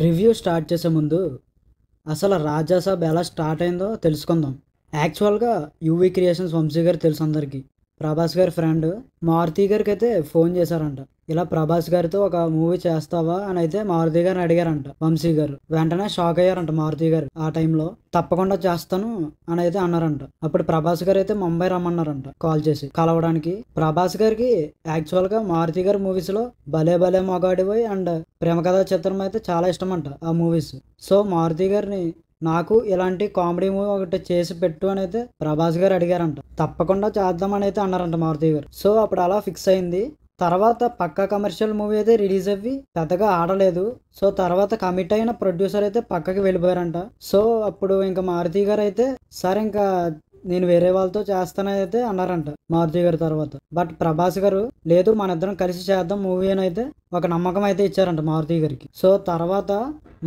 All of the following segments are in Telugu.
రివ్యూ స్టార్ట్ చేసే ముందు అసలు రాజాసాబ్ ఎలా స్టార్ట్ అయిందో తెలుసుకుందాం. యాక్చువల్గా యూవీ క్రియేషన్స్ వంశీ గారు తెలుసు అందరికీ. ప్రభాస్ గారి ఫ్రెండ్ మారుతి గారికి అయితే ఫోన్ చేశారంట. ఇలా ప్రభాస్ గారితో ఒక మూవీ చేస్తావా అని అయితే మారుతి గారిని అడిగారంట వంశీ గారు. వెంటనే షాక్ అయ్యారంట మారుతి గారు. ఆ టైంలో తప్పకుండా చేస్తాను అని అయితే అన్నారంట. అప్పుడు ప్రభాస్ గారు అయితే ముంబై రమ్మన్నారంట కాల్ చేసి కలవడానికి. ప్రభాస్ గారికి యాక్చువల్గా మారుతి గారి మూవీస్ లో భలే భలే మొగాడిపోయి అండ్ ప్రేమ కథా చిత్రం అయితే చాలా ఇష్టం అంట ఆ మూవీస్. సో మారుతి గారిని నాకు ఇలాంటి కామెడీ మూవీ ఒకటి చేసి పెట్టు అని అయితే ప్రభాస్ గారు అడిగారంట. తప్పకుండా చేద్దామని అయితే అన్నారంట మారుతి గారు. సో అప్పుడు అలా ఫిక్స్ అయింది. తర్వాత పక్కా కమర్షియల్ మూవీ అయితే రిలీజ్ అవ్వి పెద్దగా ఆడలేదు. సో తర్వాత కమిట్ అయిన ప్రొడ్యూసర్ అయితే పక్కకి వెళ్ళిపోయారంట. సో అప్పుడు ఇంకా మారుతి గారు అయితే సరే ఇంకా నేను వేరే వాళ్ళతో చేస్తానని అయితే అన్నారంట మారుతి గారు తర్వాత. బట్ ప్రభాస్ గారు లేదు మన ఇద్దరం కలిసి చేద్దాం మూవీ అని అయితే ఒక నమ్మకం అయితే ఇచ్చారంట మారుతి గారికి. సో తర్వాత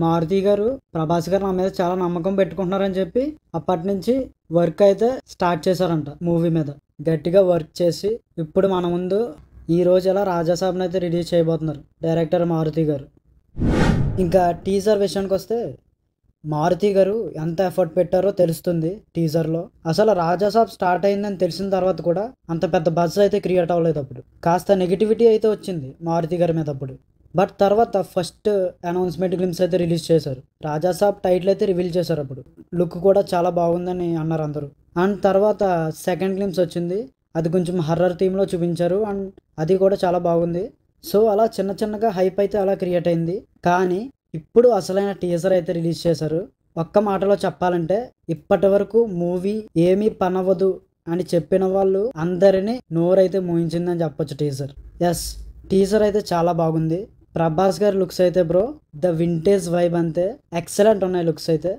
మారుతి గారు ప్రభాస్ గారు నా మీద చాలా నమ్మకం పెట్టుకుంటున్నారని చెప్పి అప్పటి నుంచి వర్క్ అయితే స్టార్ట్ చేశారంట మూవీ మీద. గట్టిగా వర్క్ చేసి ఇప్పుడు మన ముందు ఈ రోజు ఎలా రాజాసాబ్ని అయితే రిలీజ్ చేయబోతున్నారు డైరెక్టర్ మారుతి గారు. ఇంకా టీజర్ విషయానికి వస్తే మారుతి గారు ఎంత ఎఫర్ట్ పెట్టారో తెలుస్తుంది టీజర్లో. అసలు రాజాసాబ్ స్టార్ట్ అయిందని తెలిసిన తర్వాత కూడా అంత పెద్ద బజ్ అయితే క్రియేట్ అవ్వలేదు. అప్పుడు కాస్త నెగిటివిటీ అయితే వచ్చింది మారుతి గారి మీద అప్పుడు. బట్ తర్వాత ఫస్ట్ అనౌన్స్మెంట్ గ్లిమ్స్ అయితే రిలీజ్ చేశారు. రాజాసాబ్ టైటిల్ అయితే రివీల్ చేశారు. అప్పుడు లుక్ కూడా చాలా బాగుందని అన్నారు అందరూ. అండ్ తర్వాత సెకండ్ గ్లిమ్స్ వచ్చింది. అది కొంచెం హర్రర్ థీమ్లో చూపించారు అండ్ అది కూడా చాలా బాగుంది. సో అలా చిన్న చిన్నగా హైప్ అయితే అలా క్రియేట్ అయింది. కానీ ఇప్పుడు అసలైన టీజర్ అయితే రిలీజ్ చేశారు. ఒక్క మాటలో చెప్పాలంటే ఇప్పటి వరకు మూవీ ఏమీ పనవదు అని చెప్పిన వాళ్ళు అందరినీ నోరైతే మూయించిందని చెప్పొచ్చు టీజర్. ఎస్, టీజర్ అయితే చాలా బాగుంది. ప్రభాస్ గారి లుక్స్ అయితే బ్రో ద వింటేజ్ వైబ్ అంతే ఎక్సలెంట్ ఉన్నాయి లుక్స్ అయితే.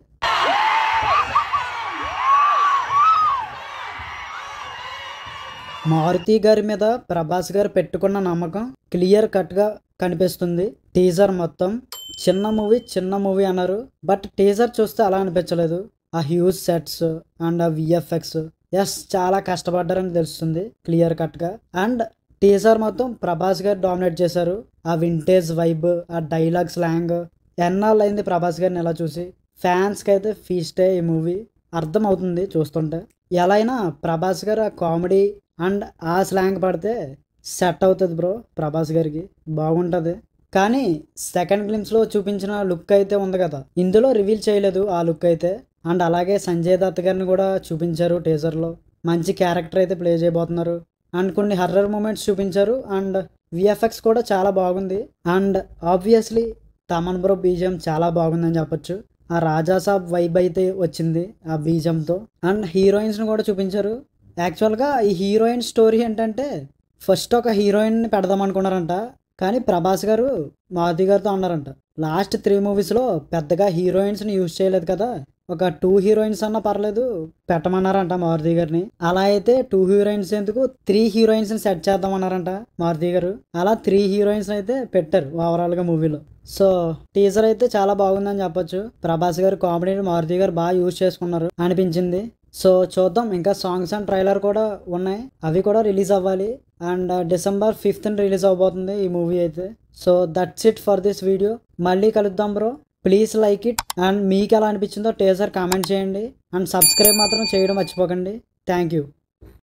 మారుతి గారి మీద ప్రభాస్ గారు పెట్టుకున్న నమ్మకం క్లియర్ కట్గా కనిపిస్తుంది. టీజర్ మొత్తం చిన్న మూవీ అన్నారు. బట్ టీజర్ చూస్తే అలా అనిపించలేదు. ఆ హ్యూజ్ సెట్స్ అండ్ ఆ విఎఫ్ఎక్స్ ఎస్ చాలా కష్టపడ్డారని తెలుస్తుంది క్లియర్ కట్గా. అండ్ టీజర్ మొత్తం ప్రభాస్ గారు డామినేట్ చేశారు. ఆ వింటేజ్ వైబ్, ఆ డైలాగ్ స్లాంగ్ ఎన్నాళ్ళు అయింది ప్రభాస్ గారిని ఎలా చూసి. ఫ్యాన్స్కి అయితే ఫీస్టే ఈ మూవీ అర్థం అవుతుంది చూస్తుంటే. ఎలా అయినా ప్రభాస్ గారు ఆ కామెడీ అండ్ ఆ స్లాంగ్ పడితే సెట్ అవుతుంది బ్రో ప్రభాస్ గారికి, బాగుంటుంది. కానీ సెకండ్ గ్లిమ్స్లో చూపించిన లుక్ అయితే ఉంది కదా, ఇందులో రివీల్ చేయలేదు ఆ లుక్ అయితే. అండ్ అలాగే సంజయ్ దత్ గారిని కూడా చూపించారు టీజర్లో. మంచి క్యారెక్టర్ అయితే ప్లే చేయబోతున్నారు. అండ్ కొన్ని హర్రర్ మూమెంట్స్ చూపించారు. అండ్ విఎఫ్ఎక్స్ కూడా చాలా బాగుంది. And obviously Thaman bro BGM చాలా బాగుందని చెప్పొచ్చు. ఆ రాజాసాబ్ వైబ్ అయితే వచ్చింది ఆ బీజిఎంతో. అండ్ హీరోయిన్స్ని కూడా చూపించారు. యాక్చువల్గా ఈ హీరోయిన్ స్టోరీ ఏంటంటే ఫస్ట్ ఒక హీరోయిన్ని పెడదాం అనుకున్నారంట. కానీ ప్రభాస్ గారు మారుతి గారితో అన్నారంట లాస్ట్ 3 మూవీస్లో పెద్దగా హీరోయిన్స్ని యూజ్ చేయలేదు కదా, ఒక 2 హీరోయిన్స్ అన్నా పర్లేదు పెట్టమన్నారంట మారుతి గారిని. అలా అయితే 2 హీరోయిన్స్ ఎందుకు 3 హీరోయిన్స్ని సెట్ చేద్దామన్నారంట మారుతి గారు. అలా 3 హీరోయిన్స్ అయితే పెట్టారు ఓవరాల్గా మూవీలో. సో టీజర్ అయితే చాలా బాగుందని చెప్పొచ్చు. ప్రభాస్ గారు కామెడీని మారుతి గారు బాగా యూజ్ చేసుకున్నారు అనిపించింది. సో చూద్దాం, ఇంకా సాంగ్స్ అండ్ ట్రైలర్ కూడా ఉన్నాయి, అవి కూడా రిలీజ్ అవ్వాలి. అండ్ December 5th రిలీజ్ అవబోతుంది ఈ మూవీ అయితే. So that's it for this video. మళ్ళీ కలుద్దాం bro. Please like it. And మీకు ఎలా అనిపించిందో టీజర్ కామెంట్ చేయండి. అండ్ సబ్స్క్రైబ్ మాత్రం చేయడం మర్చిపోకండి. Thank you.